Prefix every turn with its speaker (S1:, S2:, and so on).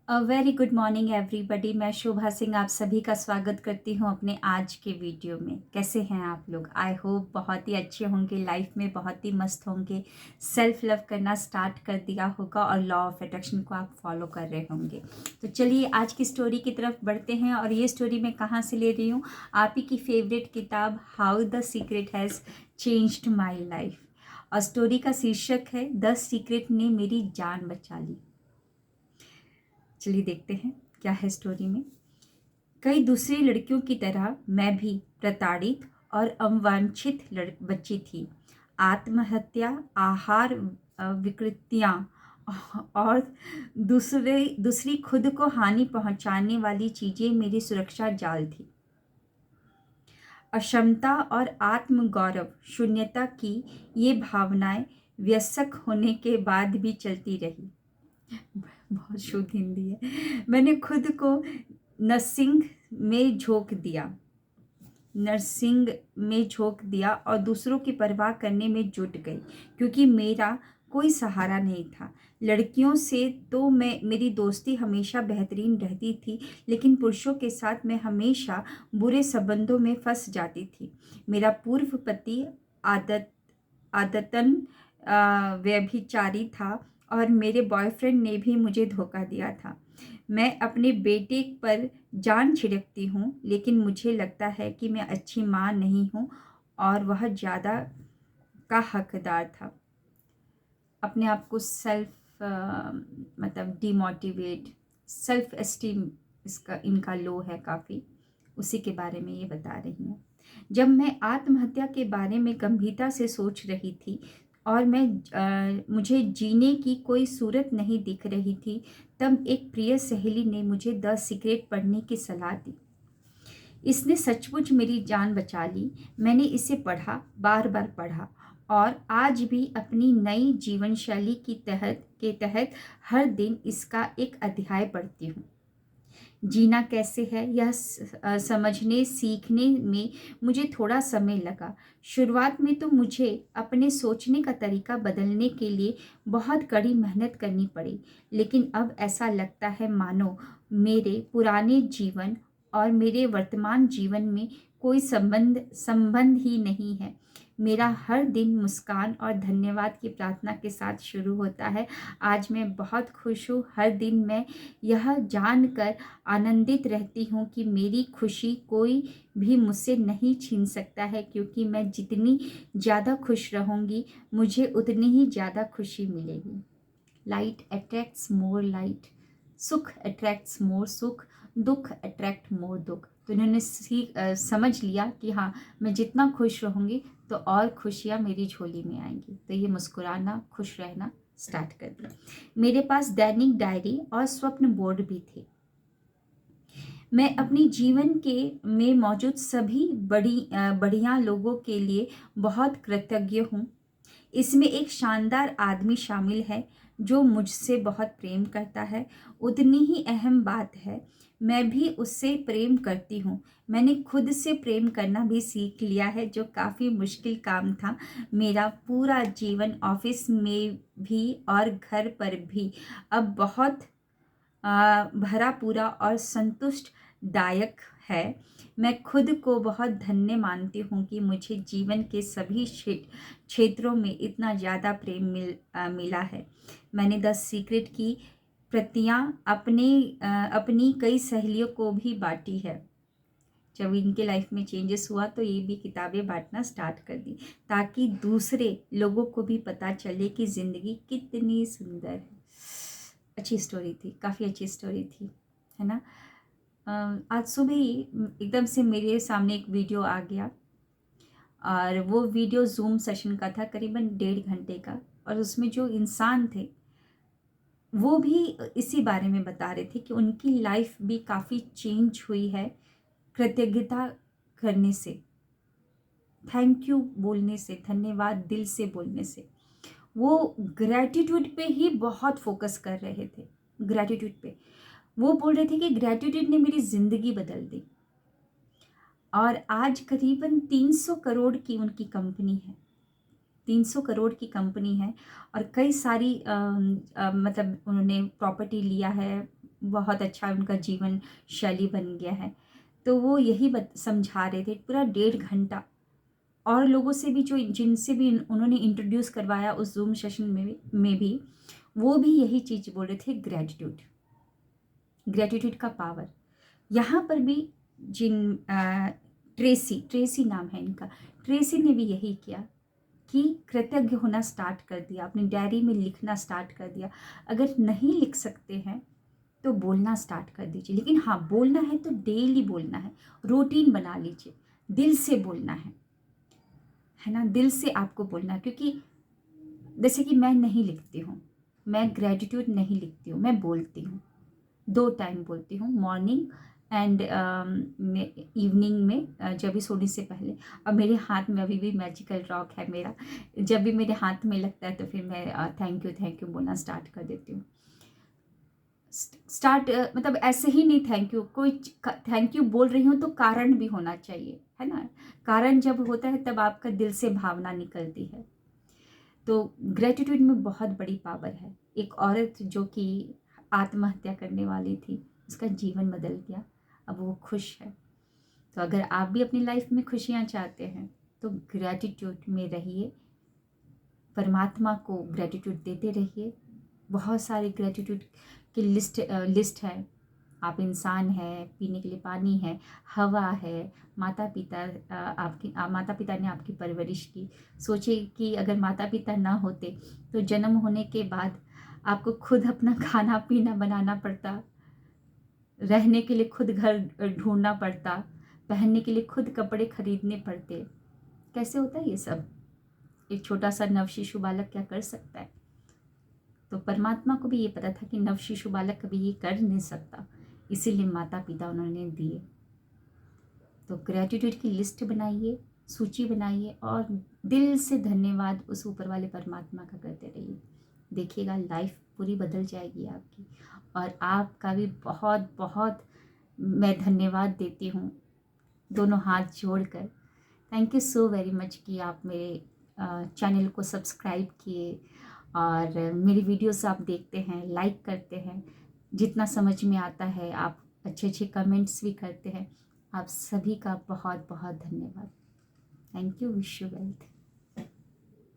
S1: Very good morning everybody. मैं शोभा सिंह आप सभी का स्वागत करती हूँ अपने आज के वीडियो में। कैसे हैं आप लोग? आई होप बहुत ही अच्छे होंगे, लाइफ में बहुत ही मस्त होंगे, सेल्फ लव करना स्टार्ट कर दिया होगा और लॉ ऑफ अट्रैक्शन को आप फॉलो कर रहे होंगे। तो चलिए आज की स्टोरी की तरफ बढ़ते हैं। और ये स्टोरी मैं कहाँ से ले रही हूँ? आप ही की फेवरेट किताब how the secret has changed my life. और स्टोरी का शीर्षक है द सीक्रेट ने मेरी जान बचा ली। चलिए देखते हैं क्या है स्टोरी में। कई दूसरी लड़कियों की तरह मैं भी प्रताड़ित और अवांछित बच्ची थी। आत्महत्या, आहार विकृतियाँ और दूसरी खुद को हानि पहुंचाने वाली चीज़ें मेरी सुरक्षा जाल थी। अक्षमता और आत्मगौरव शून्यता की ये भावनाएं वयस्क होने के बाद भी चलती रही। बहुत शुद्ध हिंदी है। मैंने खुद को नर्सिंग में झोंक दिया और दूसरों की परवाह करने में जुट गई, क्योंकि मेरा कोई सहारा नहीं था। लड़कियों से तो मेरी दोस्ती हमेशा बेहतरीन रहती थी, लेकिन पुरुषों के साथ मैं हमेशा बुरे संबंधों में फंस जाती थी। मेरा पूर्व पति आदतन व्यभिचारी था और मेरे बॉयफ्रेंड ने भी मुझे धोखा दिया था। मैं अपने बेटे पर जान छिड़कती हूँ, लेकिन मुझे लगता है कि मैं अच्छी माँ नहीं हूँ और वह ज़्यादा का हकदार था। अपने आप को मतलब डिमोटिवेट, सेल्फ एस्टीम इनका लो है काफ़ी, उसी के बारे में ये बता रही हूँ। जब मैं आत्महत्या के बारे में गंभीरता से सोच रही थी और मुझे जीने की कोई सूरत नहीं दिख रही थी, तब एक प्रिय सहेली ने मुझे द सीक्रेट पढ़ने की सलाह दी। इसने सचमुच मेरी जान बचा ली। मैंने इसे पढ़ा, बार बार पढ़ा, और आज भी अपनी नई जीवन शैली के तहत हर दिन इसका एक अध्याय पढ़ती हूँ। जीना कैसे है यह समझने सीखने में मुझे थोड़ा समय लगा। शुरुआत में तो मुझे अपने सोचने का तरीका बदलने के लिए बहुत कड़ी मेहनत करनी पड़ी, लेकिन अब ऐसा लगता है मानो मेरे पुराने जीवन और मेरे वर्तमान जीवन में कोई संबंध ही नहीं है। मेरा हर दिन मुस्कान और धन्यवाद की प्रार्थना के साथ शुरू होता है। आज मैं बहुत खुश हूँ। हर दिन मैं यह जानकर आनंदित रहती हूँ कि मेरी खुशी कोई भी मुझसे नहीं छीन सकता है, क्योंकि मैं जितनी ज़्यादा खुश रहूँगी मुझे उतनी ही ज़्यादा खुशी मिलेगी। लाइट अट्रैक्ट्स मोर लाइट, सुख अट्रैक्ट्स मोर सुख, दुख अट्रैक्ट मोर दुख। तो इन्होंने समझ लिया कि हाँ, मैं जितना खुश रहूँगी तो और खुशियाँ मेरी झोली में आएंगी। तो ये मुस्कुराना, खुश रहना स्टार्ट कर दिया। मेरे पास दैनिक डायरी और स्वप्न बोर्ड भी थे। मैं अपनी जीवन में मौजूद सभी बढ़िया लोगों के लिए बहुत कृतज्ञ हूँ। इसमें एक शानदार आदमी शामिल है जो मुझसे बहुत प्रेम करता है। उतनी ही अहम बात है, मैं भी उससे प्रेम करती हूँ। मैंने खुद से प्रेम करना भी सीख लिया है, जो काफ़ी मुश्किल काम था। मेरा पूरा जीवन ऑफिस में भी और घर पर भी अब बहुत भरा पूरा और संतुष्टदायक है। मैं खुद को बहुत धन्य मानती हूँ कि मुझे जीवन के सभी क्षेत्रों में इतना ज़्यादा प्रेम मिला है। मैंने द सीक्रेट की प्रतियाँ अपनी कई सहेलियों को भी बांटी है। जब इनके लाइफ में चेंजेस हुआ तो ये भी किताबें बांटना स्टार्ट कर दी, ताकि दूसरे लोगों को भी पता चले कि ज़िंदगी कितनी सुंदर है। अच्छी स्टोरी थी, काफ़ी अच्छी स्टोरी थी, है ना। आज सुबह ही एकदम से मेरे सामने एक वीडियो आ गया, और वो वीडियो जूम सेशन का था, करीबन 1.5 घंटे का। और उसमें जो इंसान थे वो भी इसी बारे में बता रहे थे कि उनकी लाइफ भी काफ़ी चेंज हुई है कृतज्ञता करने से, थैंक यू बोलने से, धन्यवाद दिल से बोलने से। वो ग्रैटिट्यूड पे ही बहुत फोकस कर रहे थे, ग्रैटिट्यूड पे। वो बोल रहे थे कि ग्रैटिट्यूड ने मेरी ज़िंदगी बदल दी। और आज करीबन 300 करोड़ की उनकी कंपनी है, 300 करोड़ की कंपनी है। और कई सारी मतलब उन्होंने प्रॉपर्टी लिया है, बहुत अच्छा उनका जीवन शैली बन गया है। तो वो यही समझा रहे थे पूरा 1.5 घंटा, और लोगों से भी जो जिनसे भी उन्होंने इंट्रोड्यूस करवाया उस ज़ूम सेशन में भी वो भी यही चीज़ बोल रहे थे, ग्रेटिट्यूड, ग्रेटिट्यूड का पावर। यहाँ पर भी जिन ट्रेसी नाम है इनका, ट्रेसी ने भी यही किया कि कृतज्ञ होना स्टार्ट कर दिया, अपनी डायरी में लिखना स्टार्ट कर दिया। अगर नहीं लिख सकते हैं तो बोलना स्टार्ट कर दीजिए, लेकिन हाँ बोलना है तो डेली बोलना है, रूटीन बना लीजिए, दिल से बोलना है ना, दिल से आपको बोलना है। क्योंकि जैसे कि मैं नहीं लिखती हूँ, मैं ग्रेटिट्यूड नहीं लिखती हूँ, मैं बोलती हूँ, 2 टाइम बोलती हूँ, मॉर्निंग एंड इवनिंग में, जब भी सोने से पहले। और मेरे हाथ में अभी भी मैजिकल रॉक है मेरा, जब भी मेरे हाथ में लगता है तो फिर मैं थैंक यू बोलना स्टार्ट कर देती हूँ। मतलब ऐसे ही नहीं थैंक यू, कोई थैंक यू बोल रही हूँ तो कारण भी होना चाहिए, है ना। कारण जब होता है तब आपका दिल से भावना निकलती है। तो ग्रेटिट्यूड में बहुत बड़ी पावर है। एक औरत जो कि आत्महत्या करने वाली थी, उसका जीवन बदल गया, अब वो खुश है। तो अगर आप भी अपनी लाइफ में खुशियाँ चाहते हैं तो ग्रेटिट्यूड में रहिए, परमात्मा को ग्रेटिट्यूड देते रहिए। बहुत सारे ग्रेटिट्यूड की लिस्ट है। आप इंसान हैं, पीने के लिए पानी है, हवा है, माता पिता, माता पिता ने आपकी परवरिश की। सोचिए कि अगर माता पिता ना होते तो जन्म होने के बाद आपको खुद अपना खाना पीना बनाना पड़ता, रहने के लिए खुद घर ढूंढना पड़ता, पहनने के लिए खुद कपड़े खरीदने पड़ते। कैसे होता है ये सब? एक छोटा सा नव शिशु बालक क्या कर सकता है? तो परमात्मा को भी ये पता था कि नव शिशु बालक कभी ये कर नहीं सकता, इसीलिए माता पिता उन्होंने दिए। तो ग्रेटिट्यूड की लिस्ट बनाइए, सूची बनाइए और दिल से धन्यवाद उस ऊपर वाले परमात्मा का करते रहिए। देखिएगा लाइफ पूरी बदल जाएगी आपकी। और आपका भी बहुत बहुत मैं धन्यवाद देती हूँ, दोनों हाथ जोड़कर। Thank you so very much कि आप मेरे चैनल को सब्सक्राइब किए और मेरी वीडियोस आप देखते हैं, लाइक करते हैं, जितना समझ में आता है आप अच्छे अच्छे कमेंट्स भी करते हैं। आप सभी का बहुत बहुत धन्यवाद। Thank you. Wish you wealth.